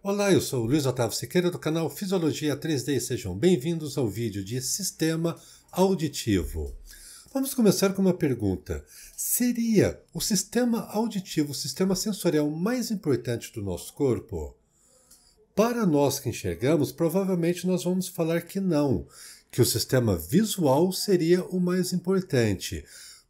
Olá, eu sou o Luiz Otávio Siqueira do canal Fisiologia 3D e sejam bem-vindos ao vídeo de Sistema Auditivo. Vamos começar com uma pergunta. Seria o sistema auditivo o sistema sensorial mais importante do nosso corpo? Para nós que enxergamos, provavelmente nós vamos falar que não, que o sistema visual seria o mais importante.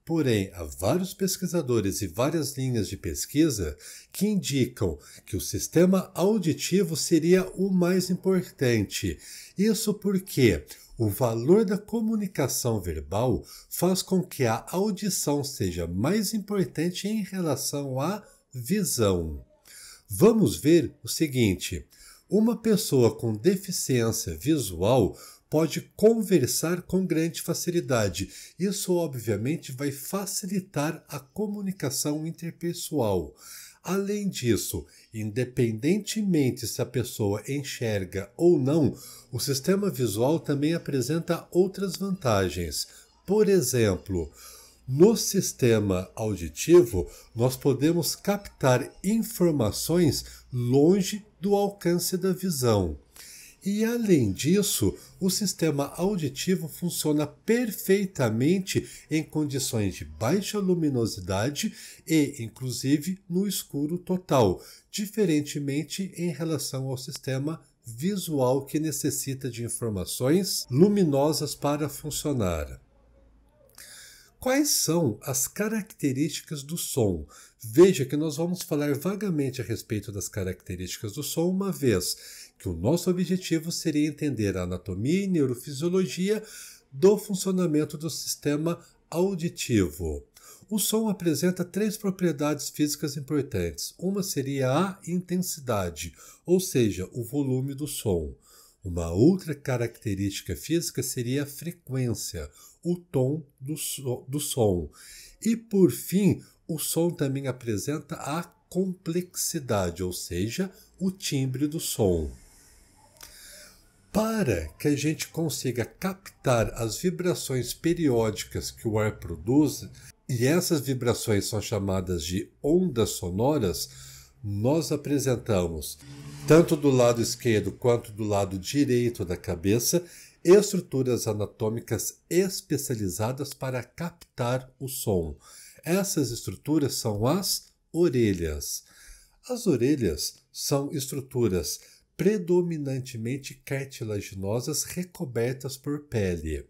Porém, há vários pesquisadores e várias linhas de pesquisa que indicam que o sistema auditivo seria o mais importante. Isso porque o valor da comunicação verbal faz com que a audição seja mais importante em relação à visão. Vamos ver o seguinte: uma pessoa com deficiência visual pode conversar com grande facilidade. Isso, obviamente, vai facilitar a comunicação interpessoal. Além disso, independentemente se a pessoa enxerga ou não, o sistema visual também apresenta outras vantagens. Por exemplo, no sistema auditivo, nós podemos captar informações longe do alcance da visão. E, além disso, o sistema auditivo funciona perfeitamente em condições de baixa luminosidade e, inclusive, no escuro total, diferentemente em relação ao sistema visual que necessita de informações luminosas para funcionar. Quais são as características do som? Veja que nós vamos falar vagamente a respeito das características do som, uma vez que o nosso objetivo seria entender a anatomia e neurofisiologia do funcionamento do sistema auditivo. O som apresenta três propriedades físicas importantes. Uma seria a intensidade, ou seja, o volume do som. Uma outra característica física seria a frequência, o tom do som. E, por fim, o som também apresenta a complexidade, ou seja, o timbre do som. Para que a gente consiga captar as vibrações periódicas que o ar produz, e essas vibrações são chamadas de ondas sonoras, nós apresentamos, tanto do lado esquerdo quanto do lado direito da cabeça, estruturas anatômicas especializadas para captar o som. Essas estruturas são as orelhas. As orelhas são estruturas predominantemente cartilaginosas recobertas por pele.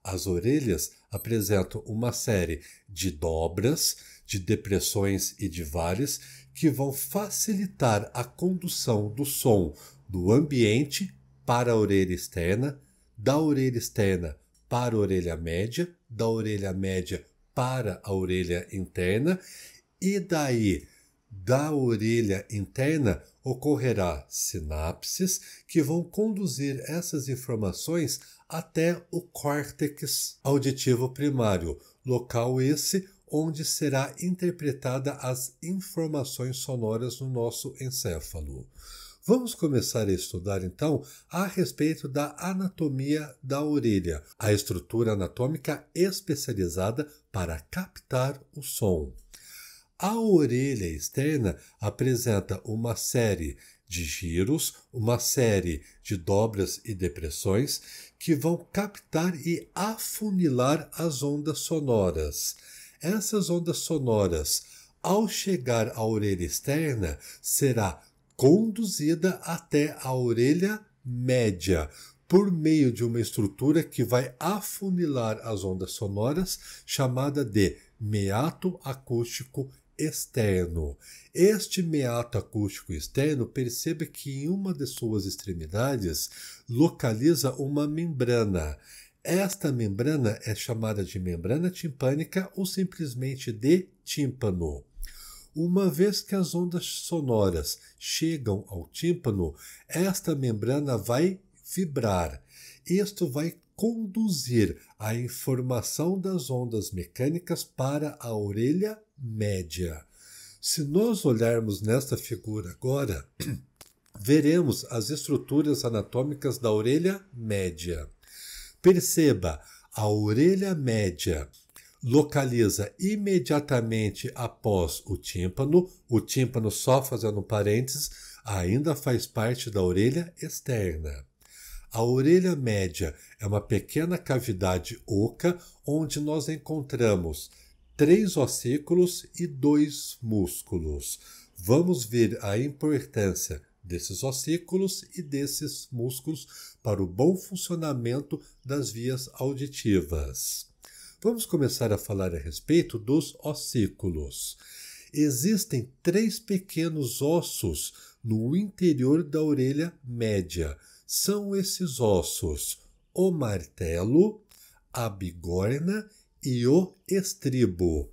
As orelhas apresentam uma série de dobras, de depressões e de vales que vão facilitar a condução do som do ambiente para a orelha externa, da orelha externa para a orelha média, da orelha média para a orelha interna, e daí, da orelha interna, ocorrerá sinapses que vão conduzir essas informações até o córtex auditivo primário, local esse onde será interpretada as informações sonoras no nosso encéfalo. Vamos começar a estudar, então, a respeito da anatomia da orelha, a estrutura anatômica especializada para captar o som. A orelha externa apresenta uma série de giros, uma série de dobras e depressões que vão captar e afunilar as ondas sonoras. Essas ondas sonoras, ao chegar à orelha externa, será conduzida até a orelha média, por meio de uma estrutura que vai afunilar as ondas sonoras, chamada de meato acústico externo. Este meato acústico externo, perceba que em uma de suas extremidades localiza uma membrana. Esta membrana é chamada de membrana timpânica ou simplesmente de tímpano. Uma vez que as ondas sonoras chegam ao tímpano, esta membrana vai vibrar. Isto vai conduzir a informação das ondas mecânicas para a orelha média. Se nós olharmos nesta figura agora, veremos as estruturas anatômicas da orelha média. Perceba, a orelha média localiza imediatamente após o tímpano, só fazendo um parênteses, ainda faz parte da orelha externa. A orelha média é uma pequena cavidade oca onde nós encontramos 3 ossículos e 2 músculos. Vamos ver a importância desses ossículos e desses músculos para o bom funcionamento das vias auditivas. Vamos começar a falar a respeito dos ossículos. Existem 3 pequenos ossos no interior da orelha média. São esses ossos: o martelo, a bigorna e o estribo.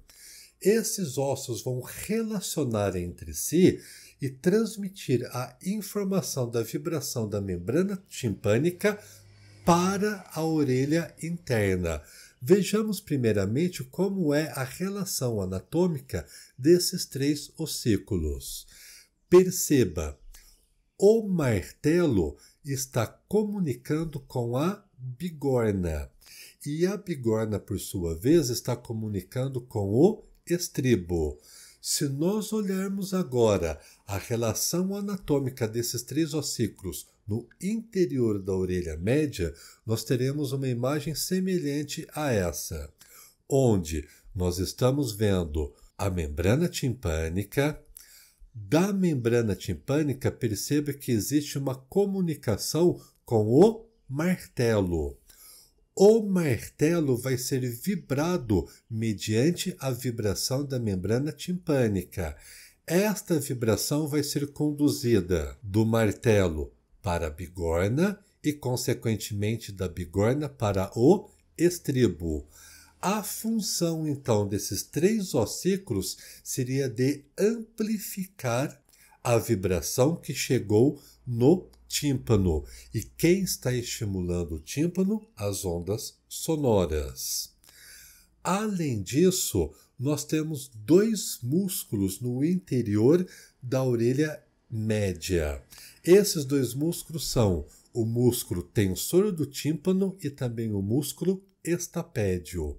Esses ossos vão relacionar entre si e transmitir a informação da vibração da membrana timpânica para a orelha interna. Vejamos primeiramente como é a relação anatômica desses 3 ossículos. Perceba, o martelo está comunicando com a bigorna e a bigorna, por sua vez, está comunicando com o estribo. Se nós olharmos agora a relação anatômica desses 3 ossículos no interior da orelha média, nós teremos uma imagem semelhante a essa, onde nós estamos vendo a membrana timpânica. Da membrana timpânica, perceba que existe uma comunicação com o martelo. O martelo vai ser vibrado mediante a vibração da membrana timpânica. Esta vibração vai ser conduzida do martelo para a bigorna e, consequentemente, da bigorna para o estribo. A função, então, desses 3 ossículos seria de amplificar a vibração que chegou no tímpano. E quem está estimulando o tímpano? As ondas sonoras. Além disso, nós temos 2 músculos no interior da orelha média. Esses 2 músculos são o músculo tensor do tímpano e também o músculo estapédio.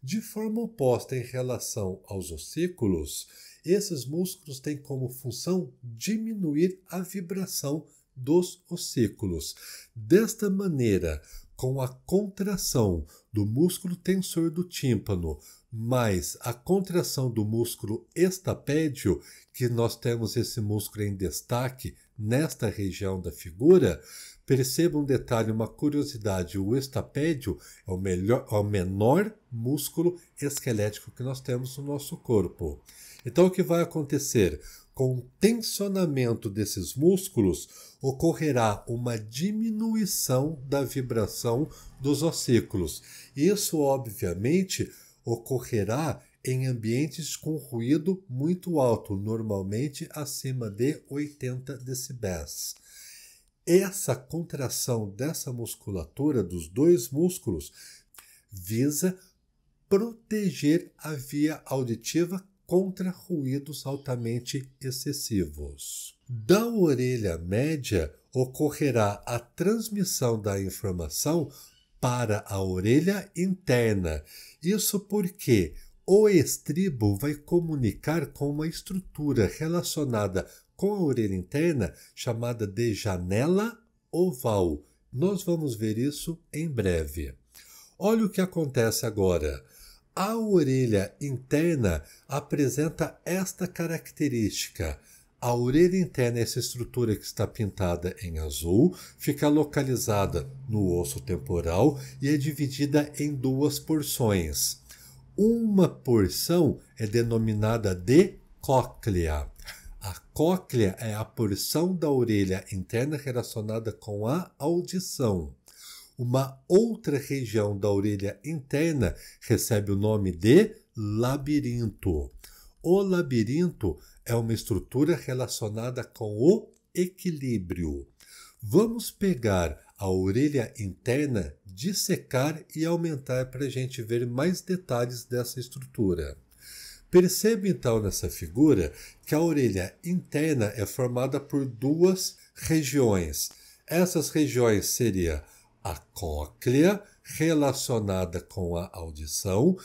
De forma oposta em relação aos ossículos, esses músculos têm como função diminuir a vibração dos ossículos. Desta maneira, com a contração do músculo tensor do tímpano, mais a contração do músculo estapédio, que nós temos esse músculo em destaque nesta região da figura, perceba um detalhe, uma curiosidade: o estapédio é o menor músculo esquelético que nós temos no nosso corpo. Então, o que vai acontecer? Com o tensionamento desses músculos, ocorrerá uma diminuição da vibração dos ossículos. Isso, obviamente, ocorrerá em ambientes com ruído muito alto, normalmente acima de 80 decibéis. Essa contração dessa musculatura dos 2 músculos visa proteger a via auditiva contra ruídos altamente excessivos. Da orelha média ocorrerá a transmissão da informação para a orelha interna. Isso porque o estribo vai comunicar com uma estrutura relacionada com a orelha interna chamada de janela oval. Nós vamos ver isso em breve. Olha o que acontece agora. A orelha interna apresenta esta característica. A orelha interna, essa estrutura que está pintada em azul, fica localizada no osso temporal e é dividida em 2 porções. Uma porção é denominada de cóclea. A cóclea é a porção da orelha interna relacionada com a audição. Uma outra região da orelha interna recebe o nome de labirinto. O labirinto é uma estrutura relacionada com o equilíbrio. Vamos pegar a orelha interna, dissecar e aumentar para a gente ver mais detalhes dessa estrutura. Perceba então nessa figura que a orelha interna é formada por 2 regiões. Essas regiões seriam a cóclea, relacionada com a audição,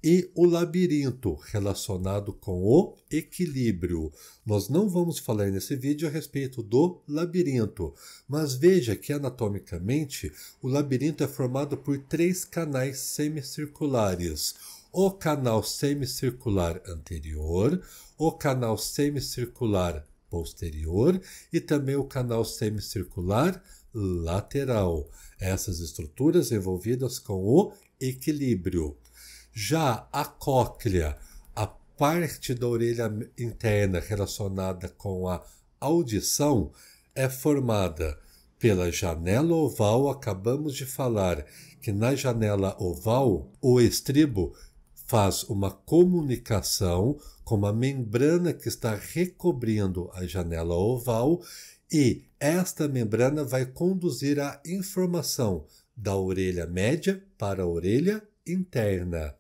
e o labirinto, relacionado com o equilíbrio. Nós não vamos falar nesse vídeo a respeito do labirinto, mas veja que anatomicamente o labirinto é formado por 3 canais semicirculares. O canal semicircular anterior, o canal semicircular posterior e também o canal semicircular lateral. Essas estruturas envolvidas com o equilíbrio. Já a cóclea, a parte da orelha interna relacionada com a audição, é formada pela janela oval. Acabamos de falar que na janela oval o estribo faz uma comunicação com uma membrana que está recobrindo a janela oval e esta membrana vai conduzir a informação da orelha média para a orelha interna.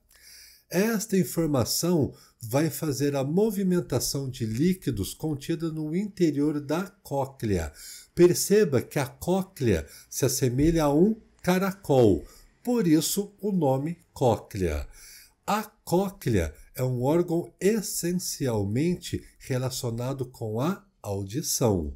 Esta informação vai fazer a movimentação de líquidos contida no interior da cóclea. Perceba que a cóclea se assemelha a um caracol, por isso o nome cóclea. A cóclea é um órgão essencialmente relacionado com a audição.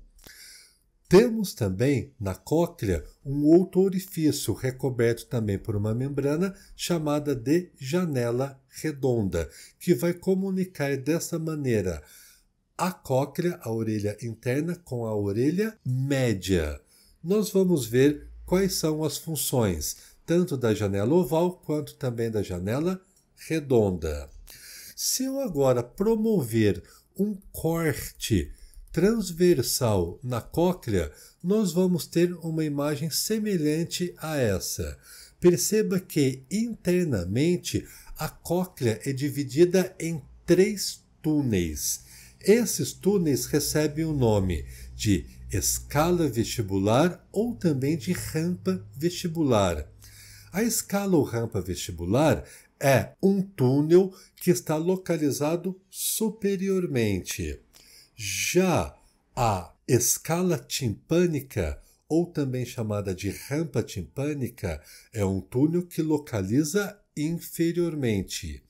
Temos também na cóclea um outro orifício recoberto também por uma membrana chamada de janela redonda, que vai comunicar dessa maneira a cóclea, a orelha interna, com a orelha média. Nós vamos ver quais são as funções, tanto da janela oval quanto também da janela redonda. Se eu agora promover um corte transversal na cóclea, nós vamos ter uma imagem semelhante a essa. Perceba que internamente a cóclea é dividida em 3 túneis. Esses túneis recebem o nome de escala vestibular ou também de rampa vestibular. A escala ou rampa vestibular é um túnel que está localizado superiormente. Já a escala timpânica, ou também chamada de rampa timpânica, é um túnel que localiza inferiormente.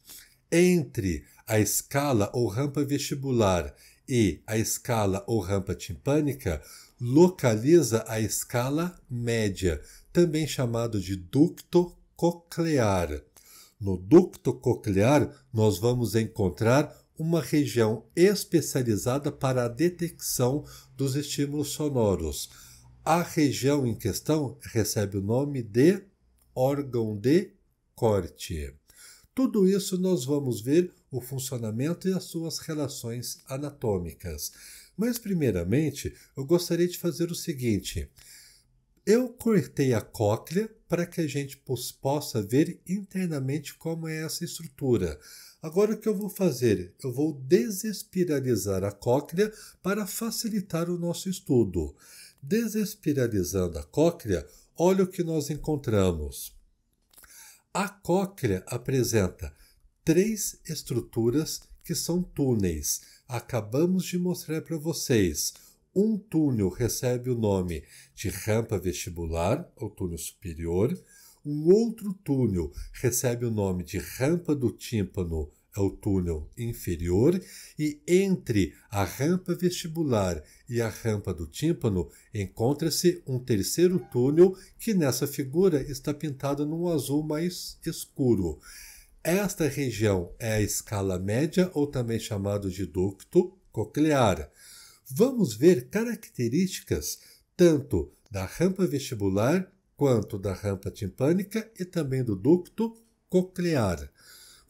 Entre a escala ou rampa vestibular e a escala ou rampa timpânica, localiza a escala média, também chamado de ducto coclear. No ducto coclear, nós vamos encontrar uma região especializada para a detecção dos estímulos sonoros. A região em questão recebe o nome de órgão de corte. Tudo isso nós vamos ver o funcionamento e as suas relações anatômicas. Mas, primeiramente, eu gostaria de fazer o seguinte. Eu cortei a cóclea para que a gente possa ver internamente como é essa estrutura. Agora o que eu vou fazer? Eu vou desespiralizar a cóclea para facilitar o nosso estudo. Desespiralizando a cóclea, olha o que nós encontramos. A cóclea apresenta 3 estruturas que são túneis. Acabamos de mostrar para vocês. Um túnel recebe o nome de rampa vestibular, ou túnel superior. Um outro túnel recebe o nome de rampa do tímpano, é o túnel inferior. E entre a rampa vestibular e a rampa do tímpano encontra-se um terceiro túnel que nessa figura está pintado num azul mais escuro. Esta região é a escala média, ou também chamado de ducto coclear. Vamos ver características tanto da rampa vestibular quanto da rampa timpânica e também do ducto coclear.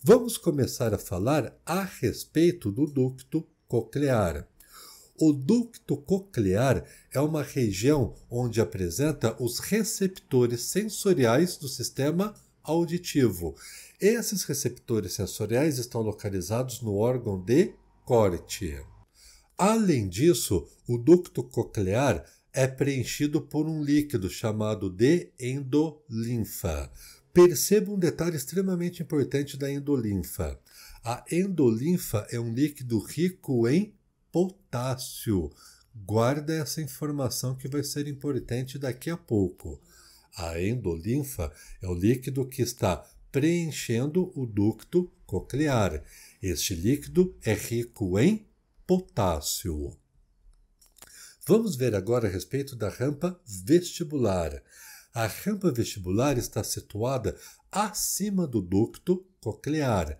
Vamos começar a falar a respeito do ducto coclear. O ducto coclear é uma região onde apresenta os receptores sensoriais do sistema auditivo. Esses receptores sensoriais estão localizados no órgão de corte. Além disso, o ducto coclear é preenchido por um líquido chamado de endolinfa. Perceba um detalhe extremamente importante da endolinfa. A endolinfa é um líquido rico em potássio. Guarda essa informação que vai ser importante daqui a pouco. A endolinfa é o líquido que está preenchendo o ducto coclear. Este líquido é rico em potássio. Vamos ver agora a respeito da rampa vestibular. A rampa vestibular está situada acima do ducto coclear.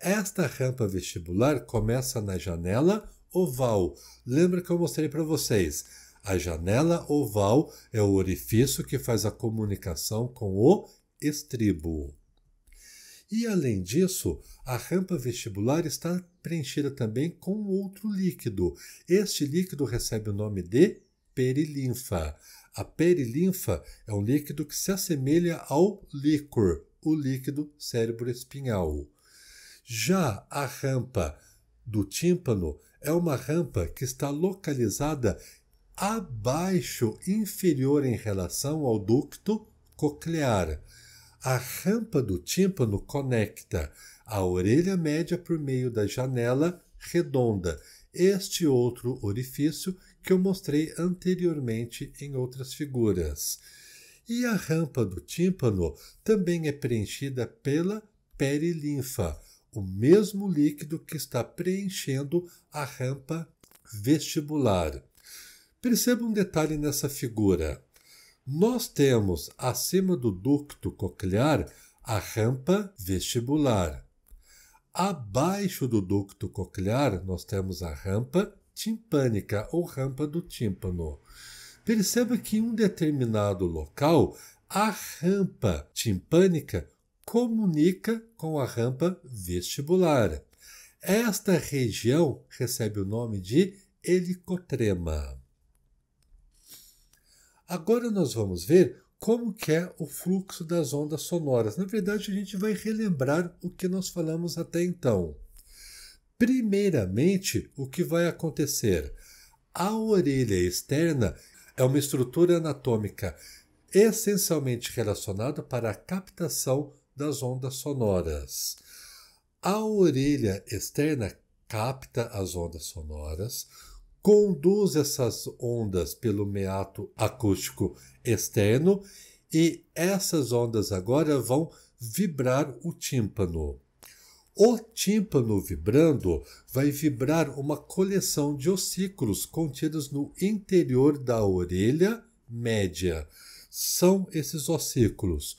Esta rampa vestibular começa na janela oval. Lembra que eu mostrei para vocês? A janela oval é o orifício que faz a comunicação com o estribo. E, além disso, a rampa vestibular está preenchida também com outro líquido. Este líquido recebe o nome de perilinfa. A perilinfa é um líquido que se assemelha ao líquor, o líquido cerebroespinhal. Já a rampa do tímpano é uma rampa que está localizada abaixo, inferior em relação ao ducto coclear. A rampa do tímpano conecta a orelha média por meio da janela redonda, este outro orifício que eu mostrei anteriormente em outras figuras. E a rampa do tímpano também é preenchida pela perilinfa, o mesmo líquido que está preenchendo a rampa vestibular. Perceba um detalhe nessa figura. Nós temos, acima do ducto coclear, a rampa vestibular. Abaixo do ducto coclear, nós temos a rampa timpânica, ou rampa do tímpano. Perceba que em um determinado local, a rampa timpânica comunica com a rampa vestibular. Esta região recebe o nome de helicotrema. Agora nós vamos ver como que é o fluxo das ondas sonoras. Na verdade, a gente vai relembrar o que nós falamos até então. Primeiramente, o que vai acontecer? A orelha externa é uma estrutura anatômica essencialmente relacionada para a captação das ondas sonoras. A orelha externa capta as ondas sonoras, conduz essas ondas pelo meato acústico externo e essas ondas agora vão vibrar o tímpano. O tímpano vibrando vai vibrar uma coleção de ossículos contidos no interior da orelha média. São esses ossículos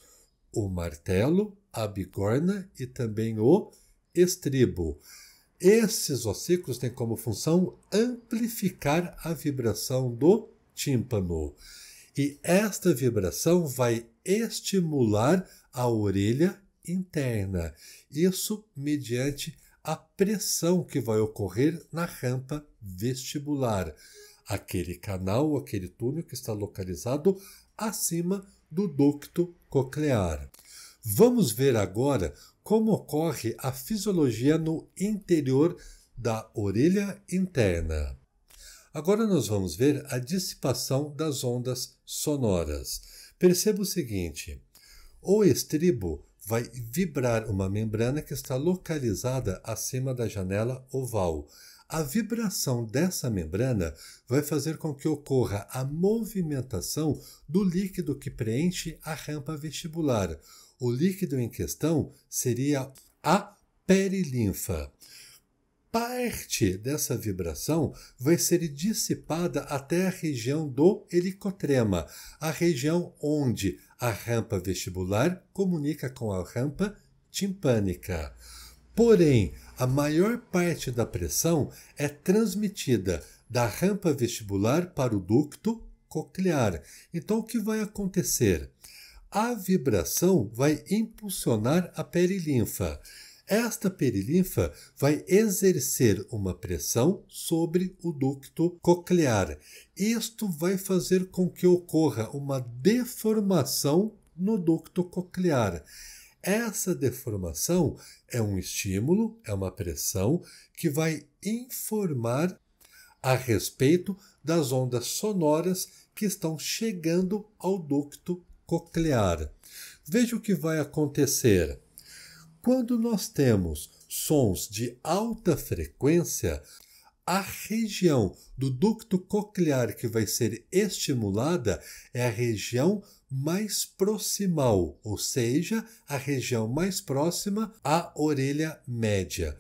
o martelo, a bigorna e também o estribo. Esses ossículos têm como função amplificar a vibração do tímpano. E esta vibração vai estimular a orelha interna. Isso mediante a pressão que vai ocorrer na rampa vestibular. Aquele canal, aquele túnel que está localizado acima do ducto coclear. Vamos ver agora como ocorre a fisiologia no interior da orelha interna. Agora nós vamos ver a dissipação das ondas sonoras. Perceba o seguinte: o estribo vai vibrar uma membrana que está localizada acima da janela oval. A vibração dessa membrana vai fazer com que ocorra a movimentação do líquido que preenche a rampa vestibular. O líquido em questão seria a perilinfa. Parte dessa vibração vai ser dissipada até a região do helicotrema, a região onde a rampa vestibular comunica com a rampa timpânica. Porém, a maior parte da pressão é transmitida da rampa vestibular para o ducto coclear. Então, o que vai acontecer? A vibração vai impulsionar a perilinfa. Esta perilinfa vai exercer uma pressão sobre o ducto coclear. Isto vai fazer com que ocorra uma deformação no ducto coclear. Essa deformação é um estímulo, é uma pressão que vai informar a respeito das ondas sonoras que estão chegando ao ducto coclear. Veja o que vai acontecer. Quando nós temos sons de alta frequência, a região do ducto coclear que vai ser estimulada é a região mais proximal, ou seja, a região mais próxima à orelha média.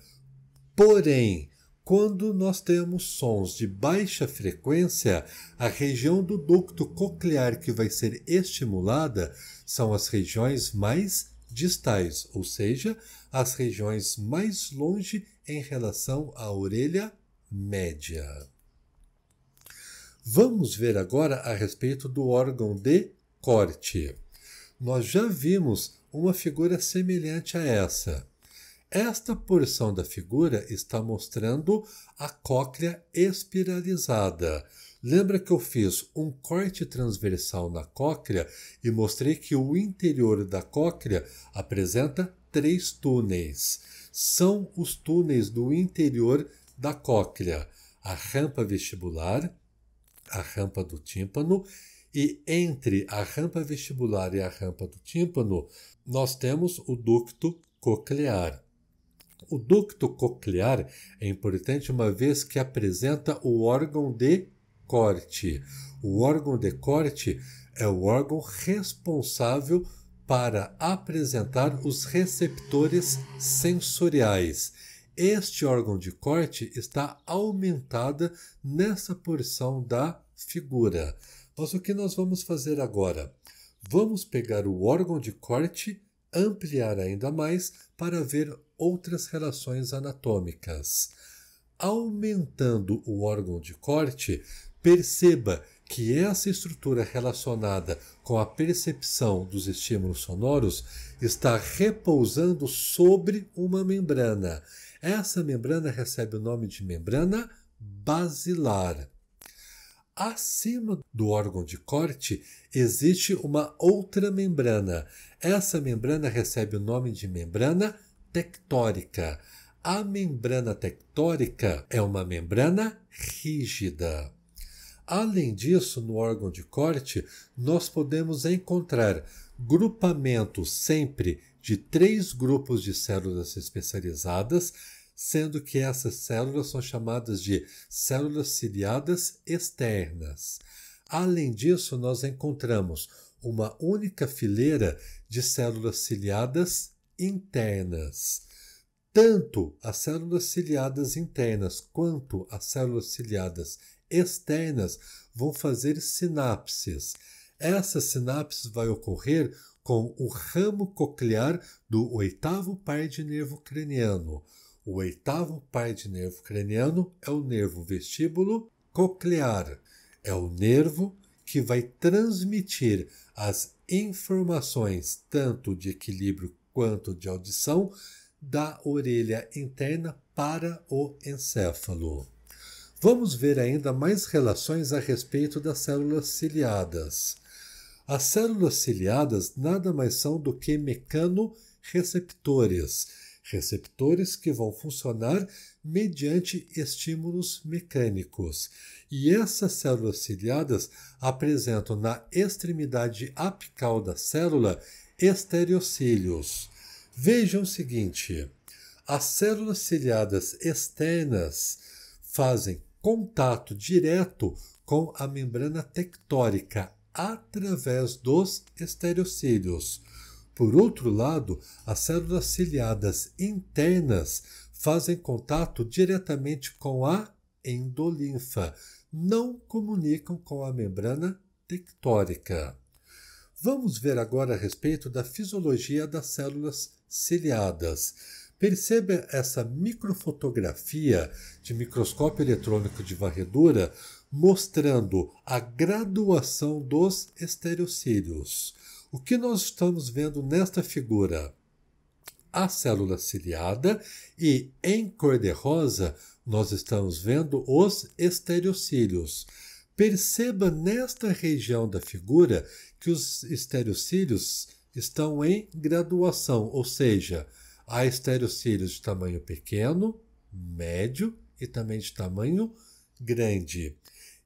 Porém, quando nós temos sons de baixa frequência, a região do ducto coclear que vai ser estimulada são as regiões mais distais, ou seja, as regiões mais longe em relação à orelha média. Vamos ver agora a respeito do órgão de corte. Nós já vimos uma figura semelhante a essa. Esta porção da figura está mostrando a cóclea espiralizada. Lembra que eu fiz um corte transversal na cóclea e mostrei que o interior da cóclea apresenta 3 túneis. São os túneis do interior da cóclea: a rampa vestibular, a rampa do tímpano, e entre a rampa vestibular e a rampa do tímpano, nós temos o ducto coclear. O ducto coclear é importante uma vez que apresenta o órgão de corte. O órgão de corte é o órgão responsável para apresentar os receptores sensoriais. Este órgão de corte está aumentada nessa porção da figura. Mas o que nós vamos fazer agora? Vamos pegar o órgão de corte, ampliar ainda mais para ver outras relações anatômicas. Aumentando o órgão de corte, perceba que essa estrutura relacionada com a percepção dos estímulos sonoros está repousando sobre uma membrana. Essa membrana recebe o nome de membrana basilar. Acima do órgão de corte existe uma outra membrana. Essa membrana recebe o nome de membrana tectórica. A membrana tectórica é uma membrana rígida. Além disso, no órgão de corte, nós podemos encontrar grupamentos sempre de 3 grupos de células especializadas, sendo que essas células são chamadas de células ciliadas externas. Além disso, nós encontramos uma única fileira de células ciliadas internas. Tanto as células ciliadas internas quanto as células ciliadas externas vão fazer sinapses. Essas sinapses vão ocorrer com o ramo coclear do 8º par de nervo craniano. O 8º par de nervo craniano é o nervo vestíbulo coclear. É o nervo que vai transmitir as informações, tanto de equilíbrio quanto de audição, da orelha interna para o encéfalo. Vamos ver ainda mais relações a respeito das células ciliadas. As células ciliadas nada mais são do que mecanorreceptores, receptores que vão funcionar mediante estímulos mecânicos. E essas células ciliadas apresentam na extremidade apical da célula estereocílios. Vejam o seguinte: as células ciliadas externas fazem contato direto com a membrana tectórica através dos estereocílios. Por outro lado, as células ciliadas internas fazem contato diretamente com a endolinfa, não comunicam com a membrana tectórica. Vamos ver agora a respeito da fisiologia das células ciliadas. Perceba essa microfotografia de microscópio eletrônico de varredura mostrando a graduação dos estereocílios. O que nós estamos vendo nesta figura? A célula ciliada e, em cor de rosa, nós estamos vendo os estereocílios. Perceba nesta região da figura que os estereocílios estão em graduação, ou seja, há estereocílios de tamanho pequeno, médio e também de tamanho grande.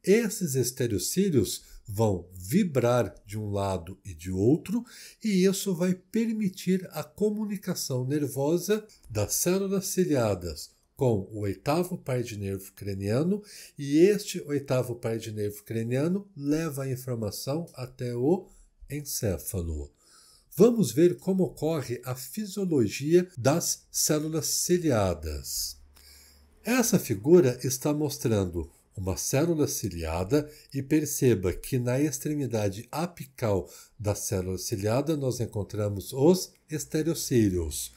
Esses estereocílios vão vibrar de um lado e de outro, e isso vai permitir a comunicação nervosa das células ciliadas com o 8º par de nervo craniano, e este 8º par de nervo craniano leva a informação até o encéfalo. Vamos ver como ocorre a fisiologia das células ciliadas. Essa figura está mostrando uma célula ciliada e perceba que na extremidade apical da célula ciliada nós encontramos os estereocílios.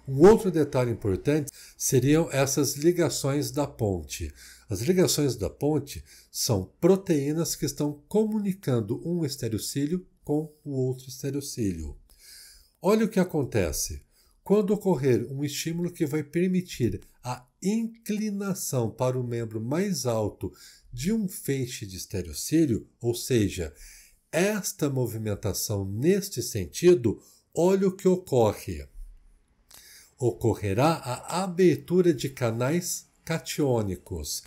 Um outro detalhe importante seriam essas ligações da ponte. As ligações da ponte são proteínas que estão comunicando um estereocílio com o outro estereocílio. Olha o que acontece. Quando ocorrer um estímulo que vai permitir a inclinação para o membro mais alto de um feixe de estereocílio, ou seja, esta movimentação neste sentido, olha o que ocorre. Ocorrerá a abertura de canais catiônicos.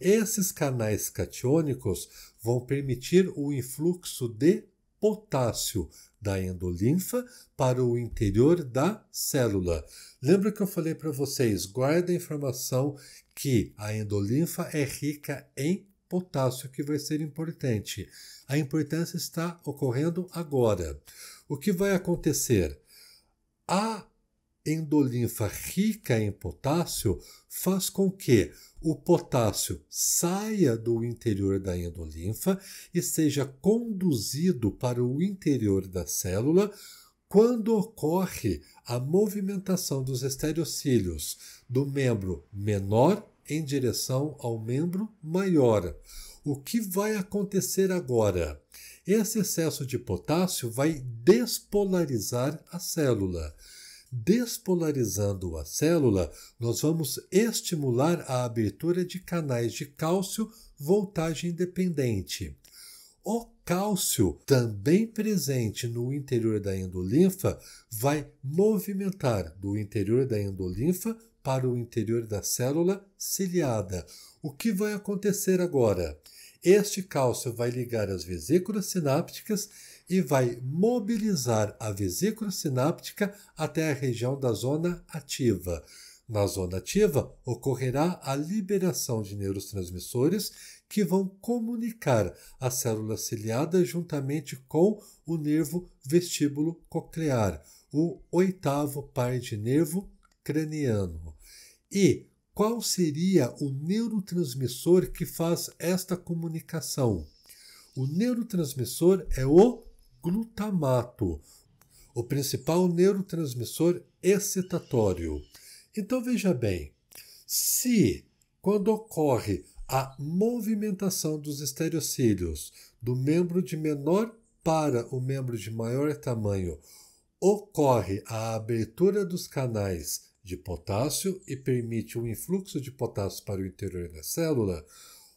Esses canais catiônicos vão permitir o influxo de potássio da endolinfa para o interior da célula. Lembra que eu falei para vocês, guarda a informação que a endolinfa é rica em potássio, que vai ser importante. A importância está ocorrendo agora. O que vai acontecer? A endolinfa rica em potássio faz com que o potássio saia do interior da endolinfa e seja conduzido para o interior da célula quando ocorre a movimentação dos estereocílios do membro menor em direção ao membro maior. O que vai acontecer agora? Esse excesso de potássio vai despolarizar a célula. Despolarizando a célula, nós vamos estimular a abertura de canais de cálcio voltagem dependente. O cálcio, também presente no interior da endolinfa, vai movimentar do interior da endolinfa para o interior da célula ciliada. O que vai acontecer agora? Este cálcio vai ligar as vesículas sinápticas e vai mobilizar a vesícula sináptica até a região da zona ativa. Na zona ativa, ocorrerá a liberação de neurotransmissores que vão comunicar a célula ciliada juntamente com o nervo vestíbulo coclear, o oitavo par de nervo craniano. E qual seria o neurotransmissor que faz esta comunicação? O neurotransmissor é o glutamato, o principal neurotransmissor excitatório. Então veja bem, se quando ocorre a movimentação dos estereocílios do membro de menor para o membro de maior tamanho, ocorre a abertura dos canais de potássio e permite o influxo de potássio para o interior da célula,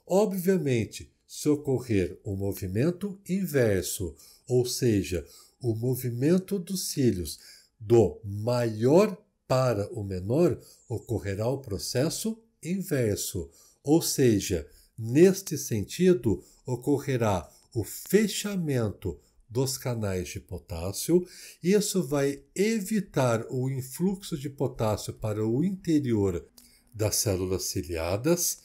obviamente, se ocorrer um movimento inverso, ou seja, o movimento dos cílios do maior para o menor, ocorrerá o processo inverso, ou seja, neste sentido, ocorrerá o fechamento dos canais de potássio. Isso vai evitar o influxo de potássio para o interior das células ciliadas.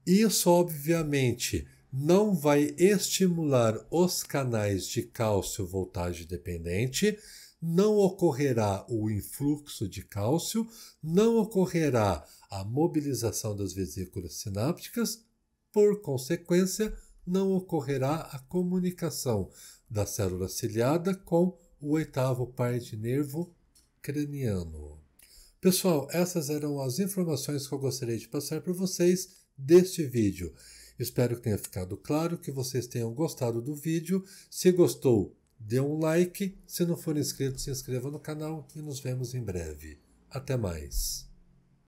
Isso, obviamente, não vai estimular os canais de cálcio voltagem dependente, não ocorrerá o influxo de cálcio, não ocorrerá a mobilização das vesículas sinápticas, por consequência, não ocorrerá a comunicação da célula ciliada com o oitavo par de nervo craniano. Pessoal, essas eram as informações que eu gostaria de passar para vocês deste vídeo. Espero que tenha ficado claro, que vocês tenham gostado do vídeo. Se gostou, dê um like. Se não for inscrito, se inscreva no canal e nos vemos em breve. Até mais!